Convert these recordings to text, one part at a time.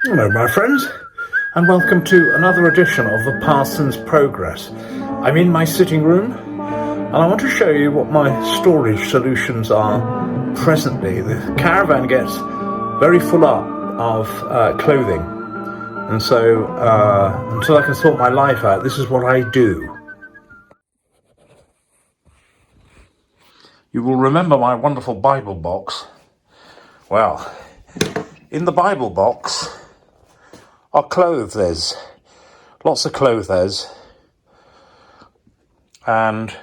Hello my friends, and welcome to another edition of the Parson's Progress. I'm in my sitting room and I want to show you what my storage solutions are presently. The caravan gets very full up of clothing, and so until I can sort my life out, this is what I do. You will remember my wonderful Bible box. Well, in the Bible box are clothes, lots of clothes, and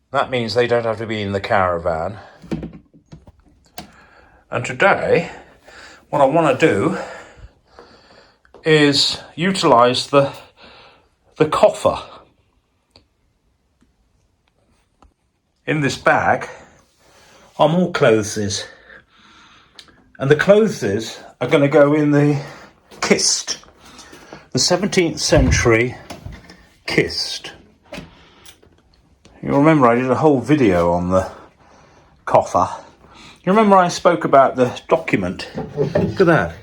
that means they don't have to be in the caravan. And today, what I want to do is utilise the coffer. In this bag are more clothes, and the clothes are going to go in the kist, the 17th century kist. You'll remember I did a whole video on the coffer. You remember I spoke about the document. Look at that.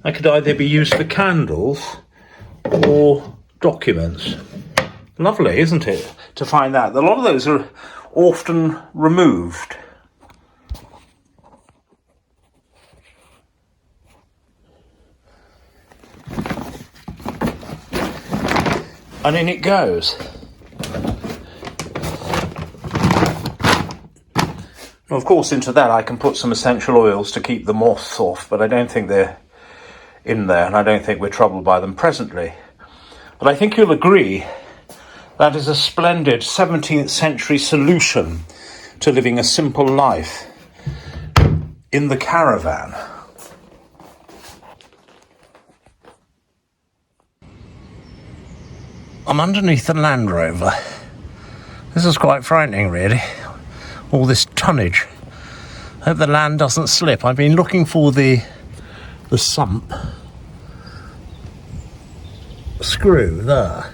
That could either be used for candles or documents. Lovely, isn't it, to find that? A lot of those are often removed. And in it goes. Well, of course, into that I can put some essential oils to keep the moths off, but I don't think they're in there, and I don't think we're troubled by them presently. But I think you'll agree that is a splendid 17th century solution to living a simple life in the caravan. I'm underneath the Land Rover. This is quite frightening, really. All this tonnage. I hope the land doesn't slip. I've been looking for the sump screw there.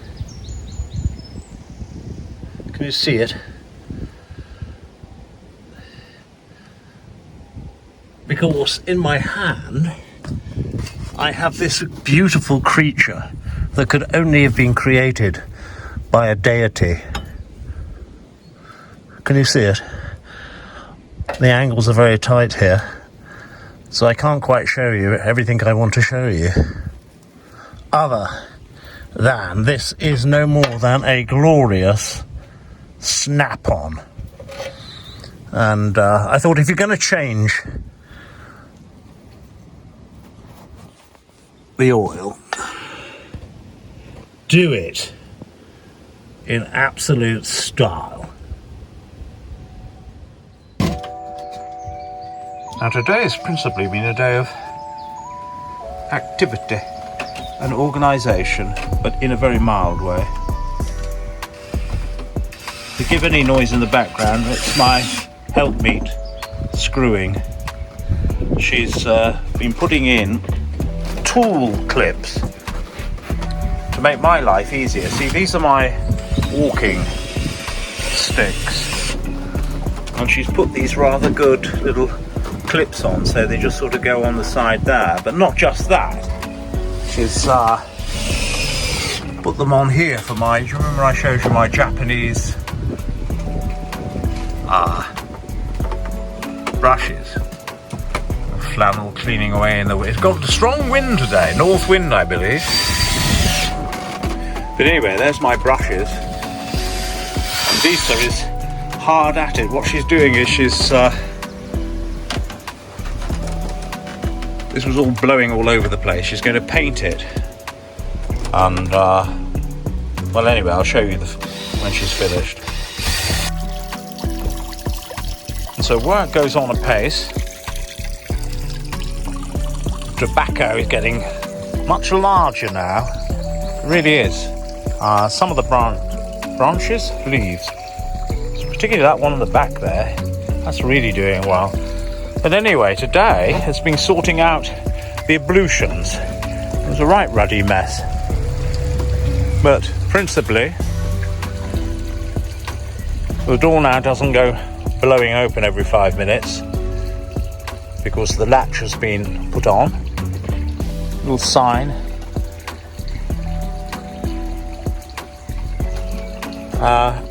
Can you see it? Because in my hand I have this beautiful creature that could only have been created by a deity. Can you see it? The angles are very tight here, so I can't quite show you everything I want to show you. Other than this is no more than a glorious snap-on. And I thought, if you're going to change the oil, do it in absolute style. Now today has principally been a day of activity and organisation, but in a very mild way. Forgive any noise in the background, it's my helpmeet screwing. She's been putting in tool clips to make my life easier. See, these are my walking sticks, and she's put these rather good little clips on, so they just sort of go on the side there. But not just that, she's put them on here for my, do you remember I showed you my Japanese brushes? Flannel cleaning away in the wind. It's got a strong wind today, north wind I believe. But anyway, there's my brushes. And Lisa is hard at it. What she's doing is this was all blowing all over the place. She's going to paint it. And, well anyway, I'll show you when she's finished. And so work goes on apace. Tobacco is getting much larger now. It really is. Some of the branches, leaves, particularly that one on the back there, that's really doing well. But anyway, today has been sorting out the ablutions. It was a right ruddy mess. But principally, the door now doesn't go blowing open every 5 minutes because the latch has been put on. little sign.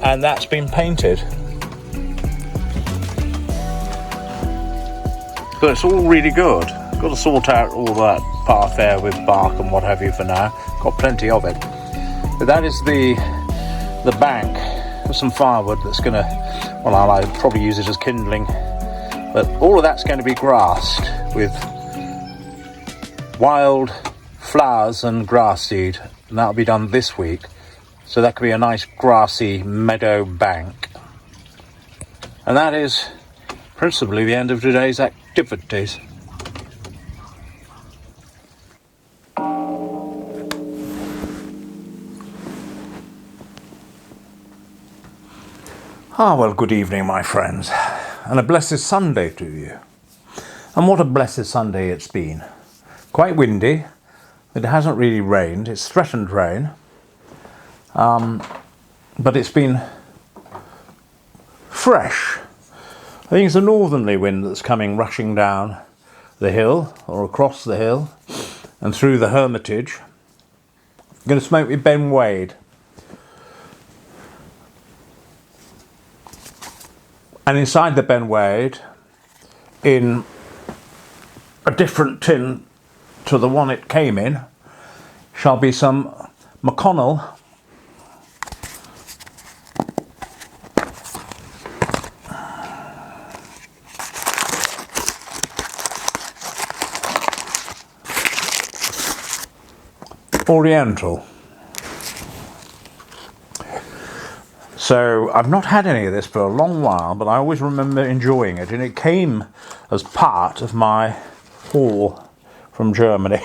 And that's been painted. But it's all really good. Got to sort out all that path there with bark and what have you for now. Got plenty of it. But that is the bank with some firewood that's going to, well, I'll probably use it as kindling. But all of that's going to be grassed with wild flowers and grass seed. And that'll be done this week. So that could be a nice grassy meadow bank. And that is principally the end of today's activities. Well, good evening, my friends, and a blessed Sunday to you. And what a blessed Sunday it's been. Quite windy. It hasn't really rained. It's threatened rain. But it's been fresh. I think it's a northerly wind that's coming rushing down the hill, or across the hill, and through the Hermitage. I'm going to smoke with Ben Wade. And inside the Ben Wade, in a different tin to the one it came in, shall be some McConnell Oriental. So I've not had any of this for a long while, but I always remember enjoying it, and it came as part of my haul from Germany.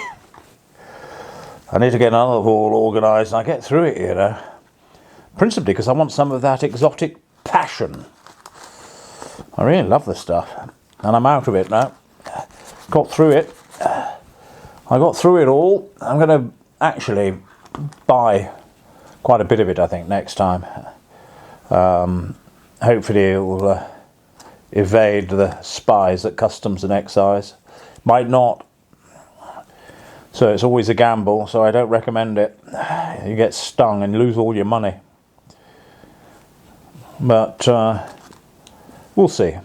I need to get another haul organised, and I get through it, you know, principally because I want some of that exotic passion. I really love this stuff, and I'm out of it now. Got through it. I got through it all. I'm going to actually buy quite a bit of it, I think, next time. Hopefully it will evade the spies at Customs and Excise. Might not. So it's always a gamble, so I don't recommend it. You get stung and lose all your money. But we'll see.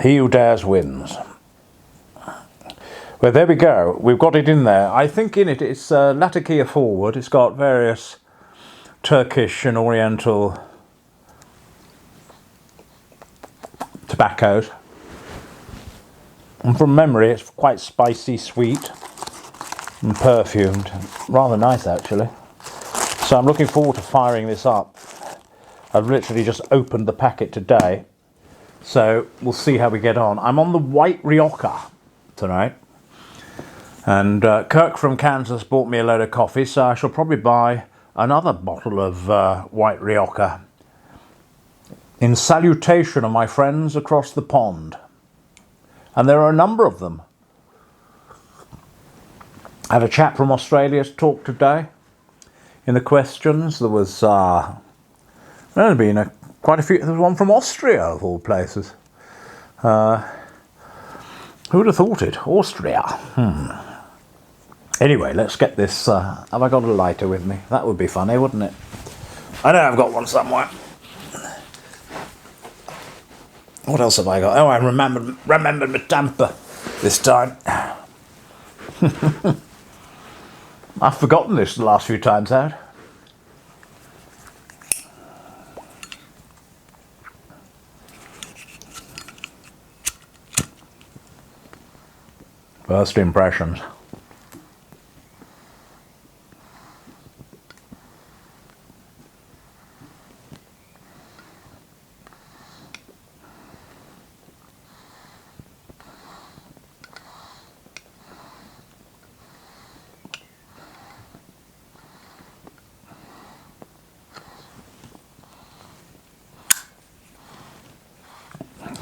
He who dares wins. Well, there we go. We've got it in there. I think in it, it's Latakia forward. It's got various Turkish and Oriental tobaccos. And from memory, it's quite spicy, sweet, and perfumed. Rather nice, actually. So I'm looking forward to firing this up. I've literally just opened the packet today. So we'll see how we get on. I'm on the White Rioja tonight. And Kirk from Kansas bought me a load of coffee, so I shall probably buy another bottle of White Rioja in salutation of my friends across the pond. And there are a number of them. I had a chap from Australia to talk today. In the questions, there was there had been quite a few. There was one from Austria, of all places. Who would have thought it? Austria. Anyway, let's get this. Have I got a lighter with me? That would be funny, wouldn't it? I know I've got one somewhere. What else have I got? Oh, I remembered my tamper this time. I've forgotten this the last few times out. First impressions.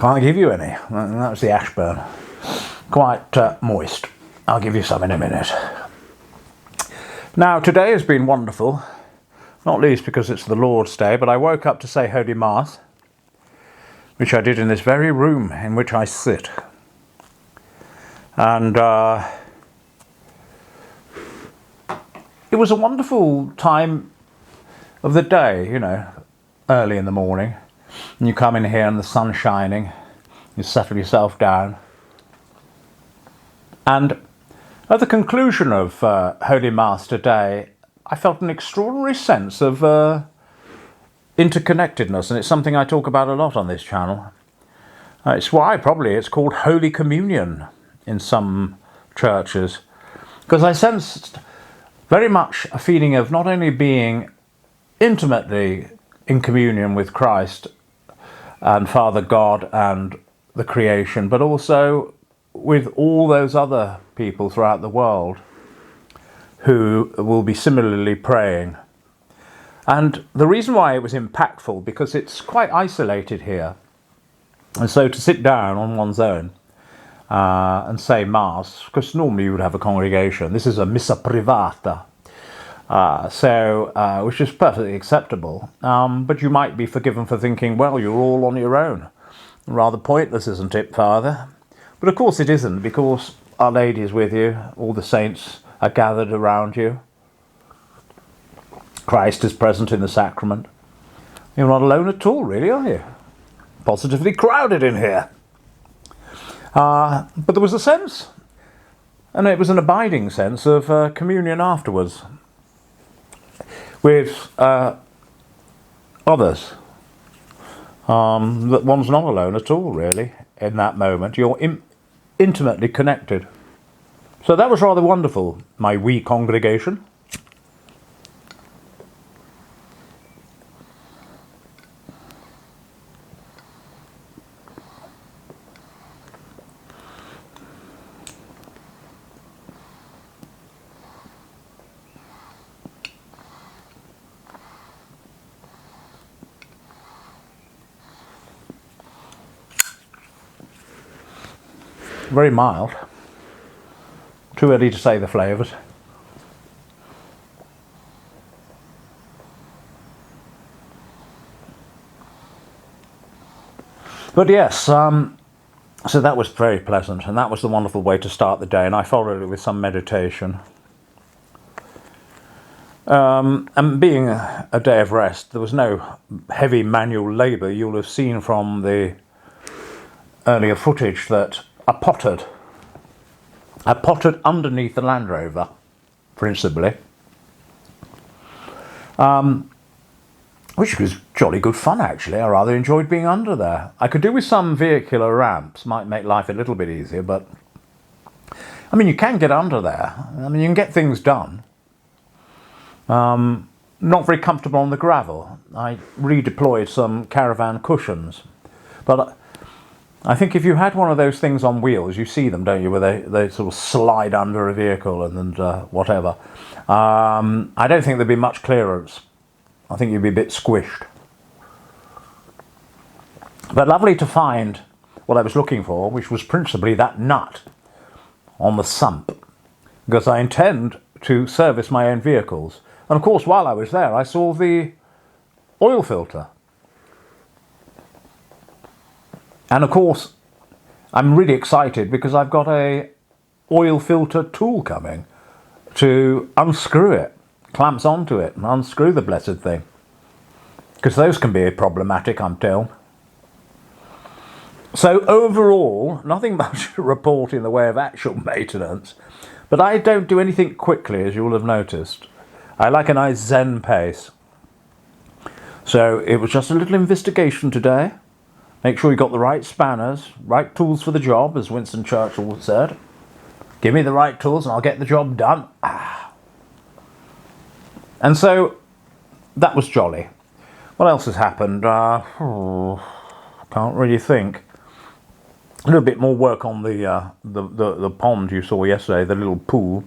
Can't give you any. That's the Ashburn. Quite moist. I'll give you some in a minute. Now, today has been wonderful, not least because it's the Lord's Day, but I woke up to say Holy Mass, which I did in this very room in which I sit. And it was a wonderful time of the day, you know, early in the morning. And you come in here and the sun's shining, you settle yourself down. And at the conclusion of Holy Mass today, I felt an extraordinary sense of interconnectedness, and it's something I talk about a lot on this channel. It's why probably it's called Holy Communion in some churches, because I sensed very much a feeling of not only being intimately in communion with Christ and Father God and the creation, but also with all those other people throughout the world who will be similarly praying. And the reason why it was impactful, because it's quite isolated here. And so to sit down on one's own and say Mass, because normally you would have a congregation. This is a missa privata, which is perfectly acceptable. But you might be forgiven for thinking, well, you're all on your own. Rather pointless, isn't it, Father? But of course it isn't, because Our Lady is with you, all the saints are gathered around you. Christ is present in the sacrament. You're not alone at all, really, are you? Positively crowded in here. But there was a sense, and it was an abiding sense of communion afterwards with others. That one's not alone at all, really, in that moment. You're intimately connected. So that was rather wonderful, my wee congregation. Very mild. Too early to say the flavours. But yes, so that was very pleasant, and that was the wonderful way to start the day, and I followed it with some meditation. And being a day of rest, there was no heavy manual labour. You'll have seen from the earlier footage that I pottered underneath the Land Rover, principally, which was jolly good fun, actually. I rather enjoyed being under there. I could do with some vehicular ramps, might make life a little bit easier, but I mean, you can get under there. I mean, you can get things done. Not very comfortable on the gravel. I redeployed some caravan cushions, but I think if you had one of those things on wheels, you see them, don't you, where they sort of slide under a vehicle and whatever. I don't think there'd be much clearance. I think you'd be a bit squished. But lovely to find what I was looking for, which was principally that nut on the sump, because I intend to service my own vehicles. And of course, while I was there, I saw the oil filter. And of course, I'm really excited because I've got a oil filter tool coming to unscrew it, clamps onto it and unscrew the blessed thing. Because those can be problematic, I'm told. So overall, nothing much to report in the way of actual maintenance, but I don't do anything quickly, as you will have noticed. I like a nice Zen pace. So it was just a little investigation today. Make sure you got the right spanners, right tools for the job, as Winston Churchill said. Give me the right tools and I'll get the job done. And so that was jolly. What else has happened? Can't really think. A little bit more work on the pond you saw yesterday, the little pool.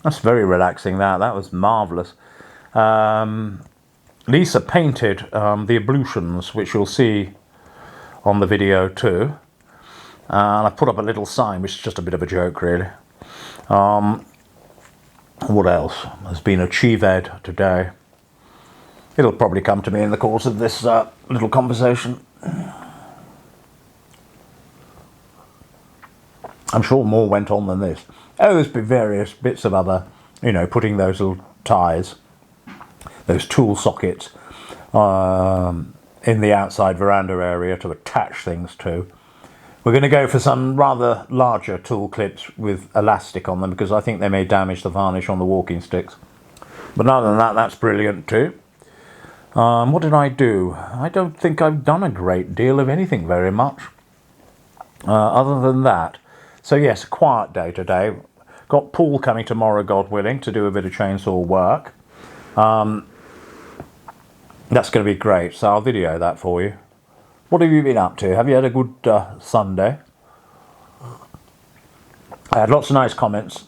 That's very relaxing, that was marvellous. Lisa painted the ablutions, which you'll see on the video too. And I put up a little sign, which is just a bit of a joke, really. What else has been achieved today? It'll probably come to me in the course of this little conversation. I'm sure more went on than this. Oh, there's been various bits of other, you know, putting those little ties, those tool sockets, in the outside veranda area to attach things to. We're going to go for some rather larger tool clips with elastic on them because I think they may damage the varnish on the walking sticks. But other than that, that's brilliant too. What did I do? I don't think I've done a great deal of anything very much. Other than that. So yes, a quiet day today. Got Paul coming tomorrow, God willing, to do a bit of chainsaw work. That's going to be great, so I'll video that for you. What have you been up to? Have you had a good Sunday? I had lots of nice comments,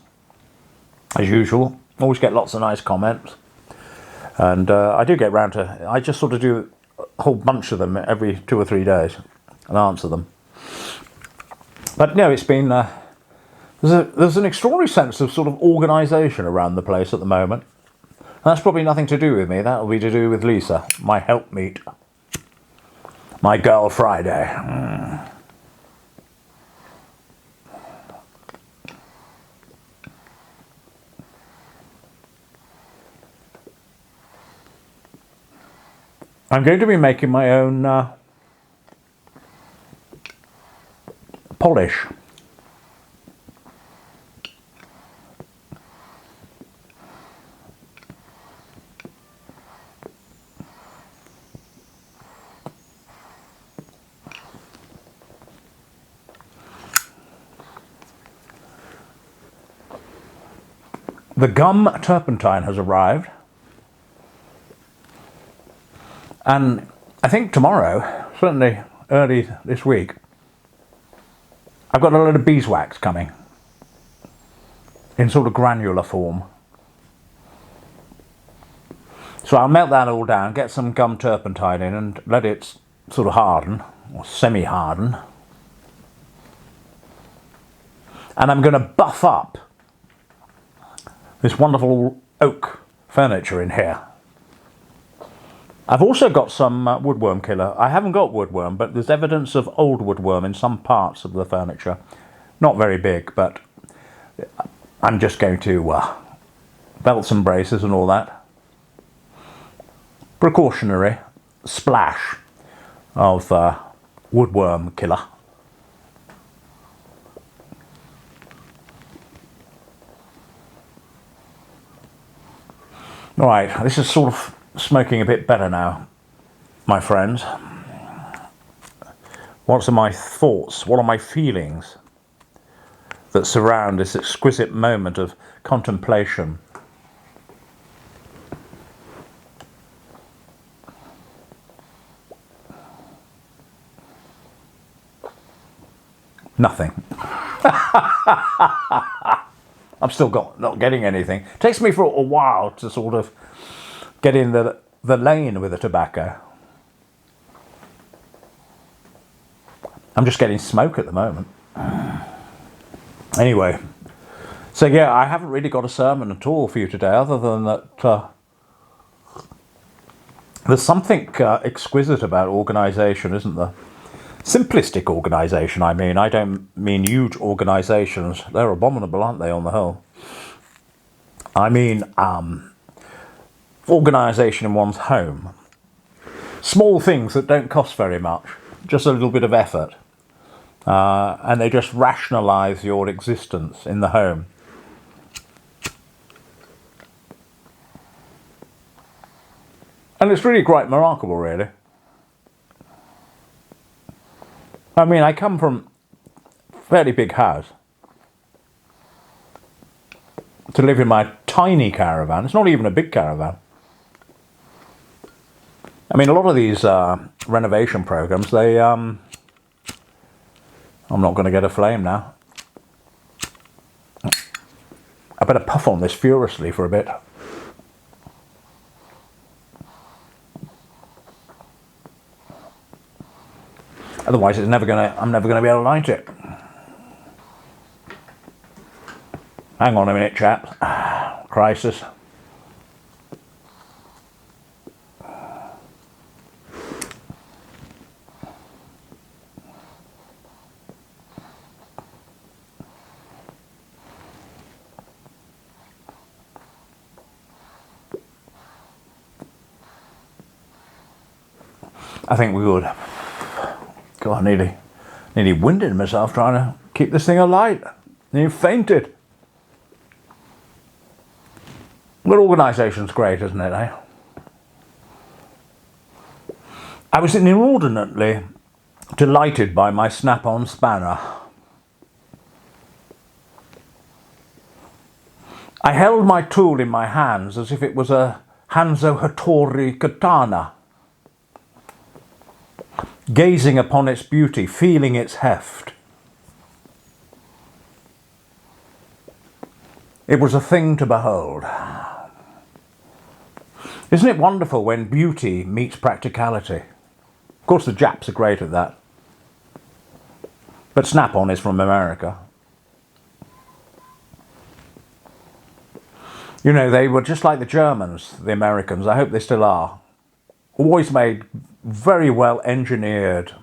as usual. Always get lots of nice comments. And I do get round to... I just sort of do a whole bunch of them every 2 or 3 days and answer them. But no, it's been... there's an extraordinary sense of sort of organisation around the place at the moment. That's probably nothing to do with me. That'll be to do with Lisa, my helpmeet. My girl Friday. I'm going to be making my own polish. The gum turpentine has arrived, and I think tomorrow, certainly early this week, I've got a load of beeswax coming in sort of granular form. So I'll melt that all down, get some gum turpentine in and let it sort of harden, or semi-harden. And I'm going to buff up this wonderful oak furniture in here. I've also got some woodworm killer. I haven't got woodworm, but there's evidence of old woodworm in some parts of the furniture. Not very big, but I'm just going to belts and braces and all that. Precautionary splash of woodworm killer. Right, this is sort of smoking a bit better now, my friends. What are my thoughts? What are my feelings that surround this exquisite moment of contemplation? Nothing. I'm still not getting anything. It takes me for a while to sort of get in the lane with the tobacco. I'm just getting smoke at the moment. Anyway, so yeah, I haven't really got a sermon at all for you today, other than that there's something exquisite about organisation, isn't there? Simplistic organisation, I mean. I don't mean huge organisations. They're abominable, aren't they, on the whole? I mean organisation in one's home. Small things that don't cost very much, just a little bit of effort. And they just rationalise your existence in the home. And it's really quite remarkable, really. I mean, I come from a fairly big house to live in my tiny caravan. It's not even a big caravan. I mean, a lot of these renovation programs, they... I'm not going to get a flame now. I better puff on this furiously for a bit. Otherwise, I'm never gonna be able to light it. Hang on a minute, chaps. Crisis. I think we would. God, I nearly winded myself trying to keep this thing alight. Nearly fainted. But organisation's great, isn't it, eh? I was inordinately delighted by my snap-on spanner. I held my tool in my hands as if it was a Hanzo Hattori katana, gazing upon its beauty, feeling its heft. It was a thing to behold. Isn't it wonderful when beauty meets practicality? Of course, the Japs are great at that. But Snap-on is from America. You know, they were just like the Germans, the Americans, I hope they still are. Always made very well engineered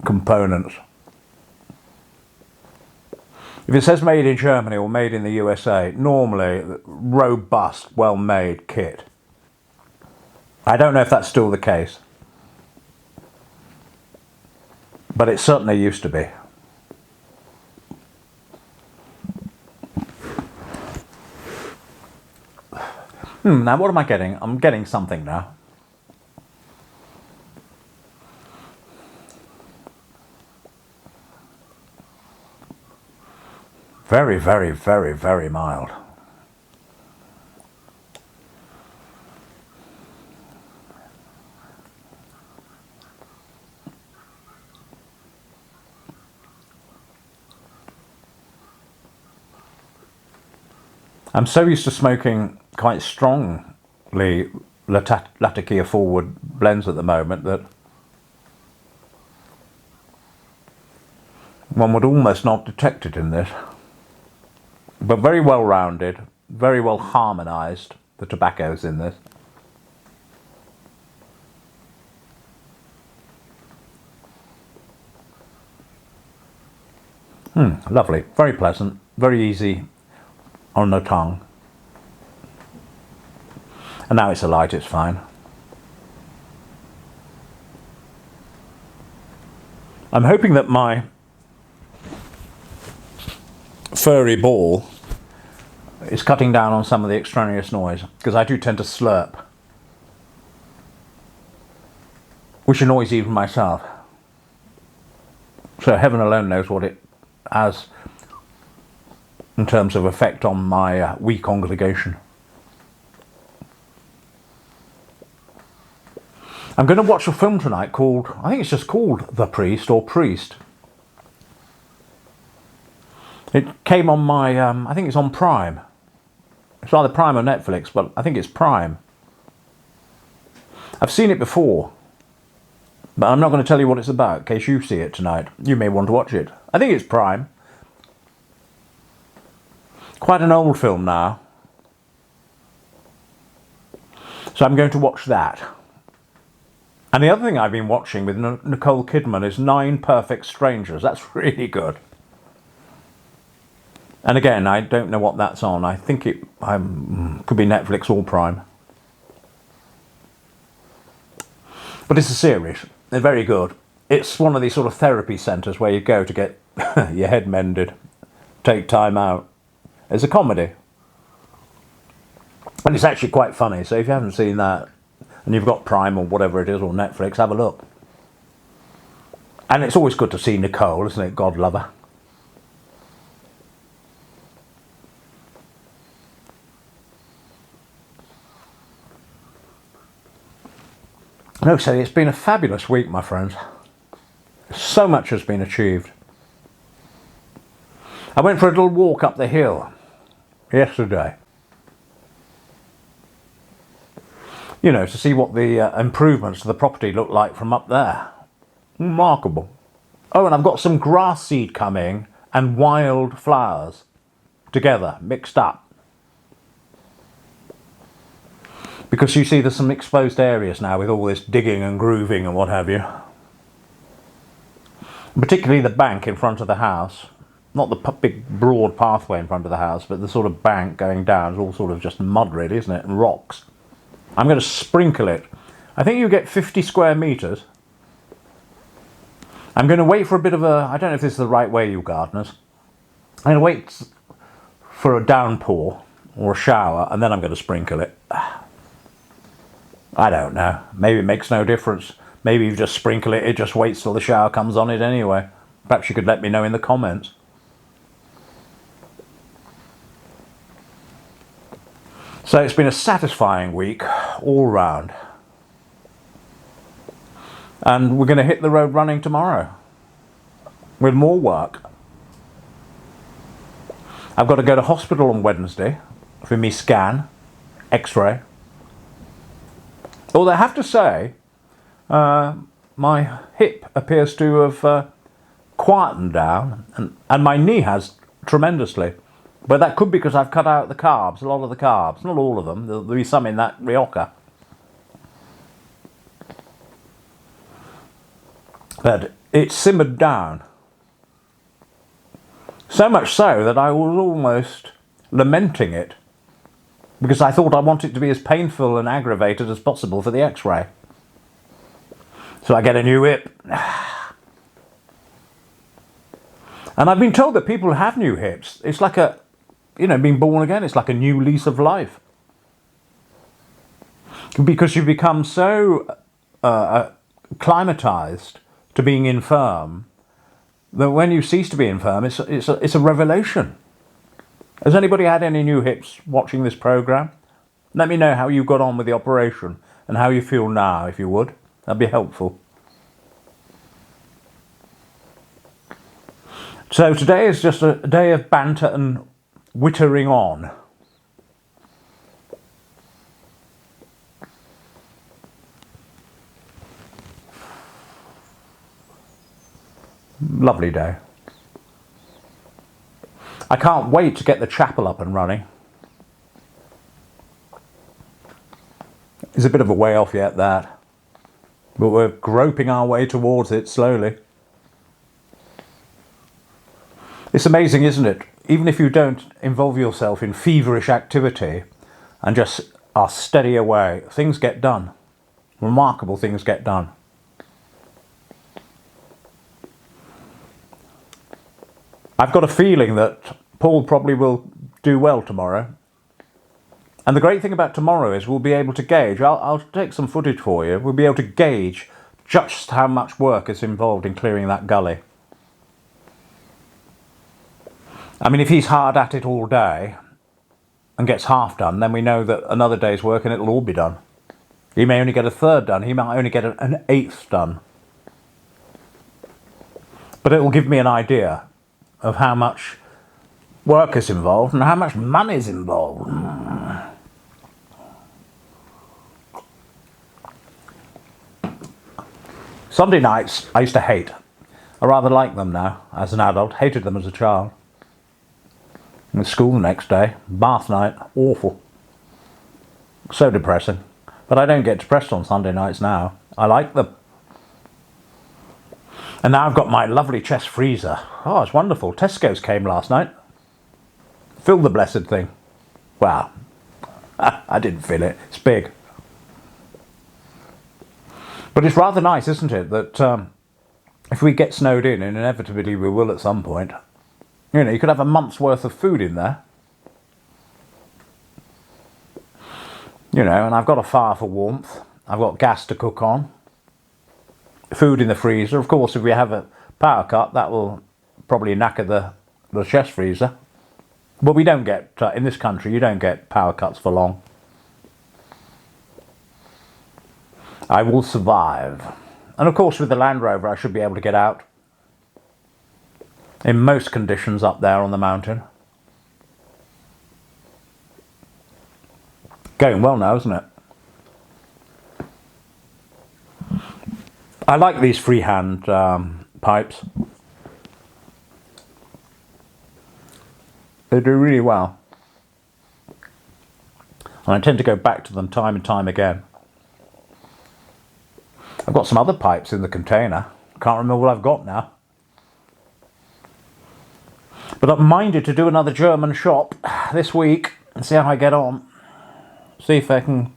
components. If it says made in Germany or made in the USA, normally robust, well-made kit. I don't know if that's still the case, but it certainly used to be. Now what am I getting? I'm getting something now. Very, very, very, very mild. I'm so used to smoking quite strongly Latakia forward blends at the moment that one would almost not detect it in this. But very well rounded, very well harmonised, the tobaccos in this. Lovely, very pleasant, very easy on the tongue. And now it's alight, it's fine. I'm hoping that my furry ball is cutting down on some of the extraneous noise, because I do tend to slurp, which annoys even myself. So heaven alone knows what it has in terms of effect on my wee congregation. I'm going to watch a film tonight called, I think it's just called The Priest or Priest. It came on my, I think it's on Prime. It's either Prime or Netflix, but I think it's Prime. I've seen it before, but I'm not going to tell you what it's about in case you see it tonight. You may want to watch it. I think it's Prime. Quite an old film now. So I'm going to watch that. And the other thing I've been watching with Nicole Kidman is 9 Perfect Strangers. That's really good. And again, I don't know what that's on. I think it could be Netflix or Prime. But it's a series. They're very good. It's one of these sort of therapy centres where you go to get your head mended, take time out. It's a comedy. And it's actually quite funny. So if you haven't seen that, and you've got Prime or whatever it is, or Netflix, have a look. And it's always good to see Nicole, isn't it? God love her. No, so it's been a fabulous week, my friends. So much has been achieved. I went for a little walk up the hill yesterday. You know, to see what the improvements to the property look like from up there. Remarkable. Oh, and I've got some grass seed coming and wild flowers together, mixed up. Because you see there's some exposed areas now with all this digging and grooving and what have you. Particularly the bank in front of the house. Not the big broad pathway in front of the house, but the sort of bank going down is all sort of just mud really, isn't it? And rocks. I'm going to sprinkle it I think you get 50 square metres. I'm going to wait for a bit of a... I don't know if this is the right way, you gardeners. I'm going to wait for a downpour or a shower, and then I'm going to sprinkle it. I don't know. Maybe it makes no difference. Maybe you just sprinkle it, it just waits till the shower comes on it anyway. Perhaps you could let me know in the comments. So it's been a satisfying week all round. And we're going to hit the road running tomorrow with more work. I've got to go to hospital on Wednesday for me scan, x-ray. Although I have to say, my hip appears to have quietened down, and my knee has tremendously. But that could be because I've cut out the carbs, a lot of the carbs, not all of them. There'll be some in that rioja. But it simmered down. So much so that I was almost lamenting it, because I thought I wanted it to be as painful and aggravated as possible for the x-ray. So I get a new hip. And I've been told that people who have new hips, it's like a, being born again, it's like a new lease of life. Because you become so acclimatized to being infirm that when you cease to be infirm, it's a revelation. Has anybody had any new hips watching this program? Let me know how you got on with the operation and how you feel now, if you would. That'd be helpful. So today is just a day of banter and wittering on. Lovely day. I can't wait to get the chapel up and running. It's a bit of a way off yet, that. But we're groping our way towards it slowly. It's amazing, isn't it? Even if you don't involve yourself in feverish activity and just are steady away, things get done. Remarkable things get done. I've got a feeling that Paul probably will do well tomorrow. And the great thing about tomorrow is we'll be able to gauge, I'll take some footage for you, we'll be able to gauge just how much work is involved in clearing that gully. I mean, if he's hard at it all day and gets half done, then we know that another day's work and it'll all be done. He may only get a third done, he might only get an eighth done. But it will give me an idea of how much work is involved and how much money is involved. Sunday nights I used to hate. I rather like them now as an adult, hated them as a child. In school the next day, bath night, awful. So depressing. But I don't get depressed on Sunday nights now. I like them. And now I've got my lovely chest freezer. Oh, it's wonderful. Tesco's came last night. Filled the blessed thing. Wow. I didn't fill it. It's big. But it's rather nice, isn't it, that if we get snowed in, and inevitably we will at some point, you could have a month's worth of food in there. And I've got a fire for warmth. I've got gas to cook on. Food in the freezer. Of course, if we have a power cut, that will probably knacker the chest freezer. But we don't get, in this country, you don't get power cuts for long. I will survive. And of course, with the Land Rover, I should be able to get out in most conditions up there on the mountain. Going well now, isn't it? I like these freehand pipes. They do really well. And I tend to go back to them time and time again. I've got some other pipes in the container. Can't remember what I've got now. But I'm minded to do another German shop this week and see how I get on. See if I can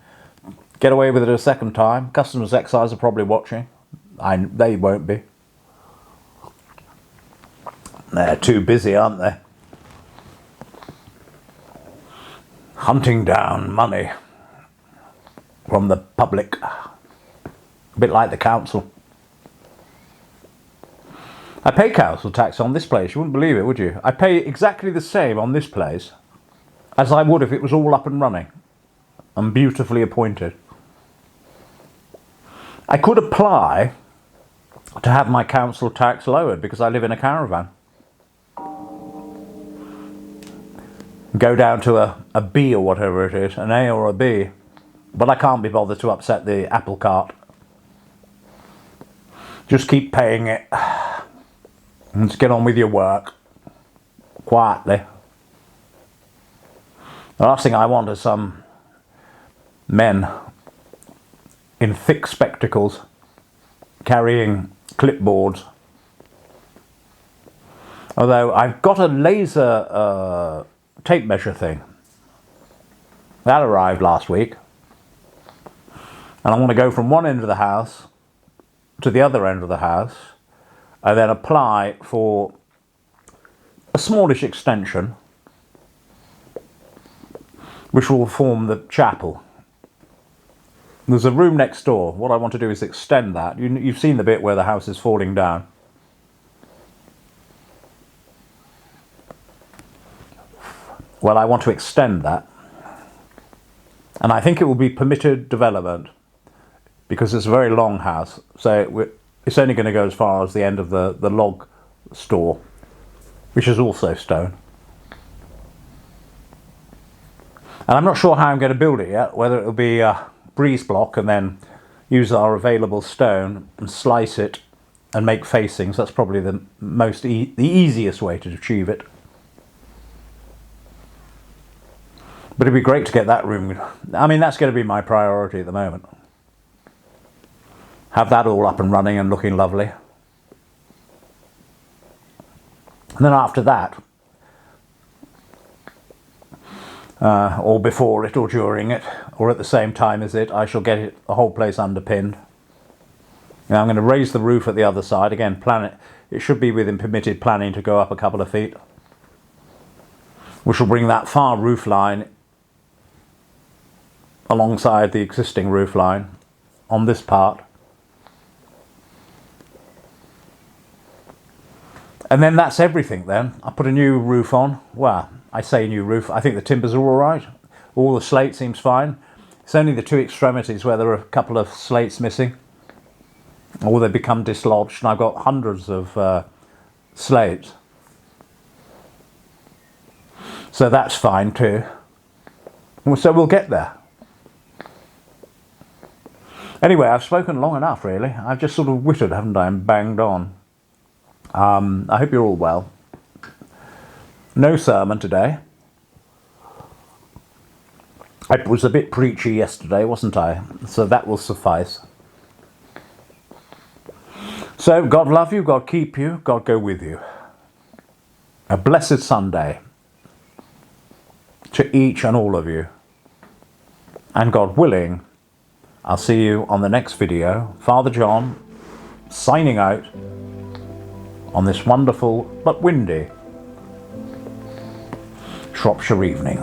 get away with it a second time. Customs excise are probably watching. They won't be. They're too busy, aren't they? Hunting down money from the public. A bit like the council. I pay council tax on this place. You wouldn't believe it, would you? I pay exactly the same on this place as I would if it was all up and running and beautifully appointed. I could apply to have my council tax lowered because I live in a caravan. Go down to a B or whatever it is, an A or a B. But I can't be bothered to upset the apple cart. Just keep paying it and just get on with your work quietly. The last thing I want is some men in thick spectacles carrying clipboards. Although I've got a laser tape measure thing. That arrived last week. And I want to go from one end of the house to the other end of the house and then apply for a smallish extension which will form the chapel. There's a room next door. What I want to do is extend that. You've seen the bit where the house is falling down. Well, I want to extend that. And I think it will be permitted development because it's a very long house. So it's only going to go as far as the end of the log store, which is also stone. And I'm not sure how I'm going to build it yet, whether it will be a breeze block and then use our available stone and slice it and make facings. That's probably the easiest way to achieve it. But it'd be great to get that room. I mean, that's going to be my priority at the moment. Have that all up and running and looking lovely. And then after that, or before it or during it, or at the same time as it, I shall get the whole place underpinned. Now I'm going to raise the roof at the other side. Again, plan it. It should be within permitted planning to go up a couple of feet. We shall bring that far roof line alongside the existing roof line on this part. And then that's everything then. I put a new roof on. Well, I say new roof. I think the timbers are all right. All the slate seems fine. It's only the two extremities where there are a couple of slates missing. Or they become dislodged. And I've got hundreds of slates. So that's fine too. So we'll get there. Anyway, I've spoken long enough really. I've just sort of whittled, haven't I, and banged on. I hope you're all well. No sermon today. I was a bit preachy yesterday, wasn't I? So that will suffice. So God love you, God keep you, God go with you. A blessed Sunday to each and all of you. And God willing, I'll see you on the next video. Father John signing out on this wonderful but windy Shropshire evening.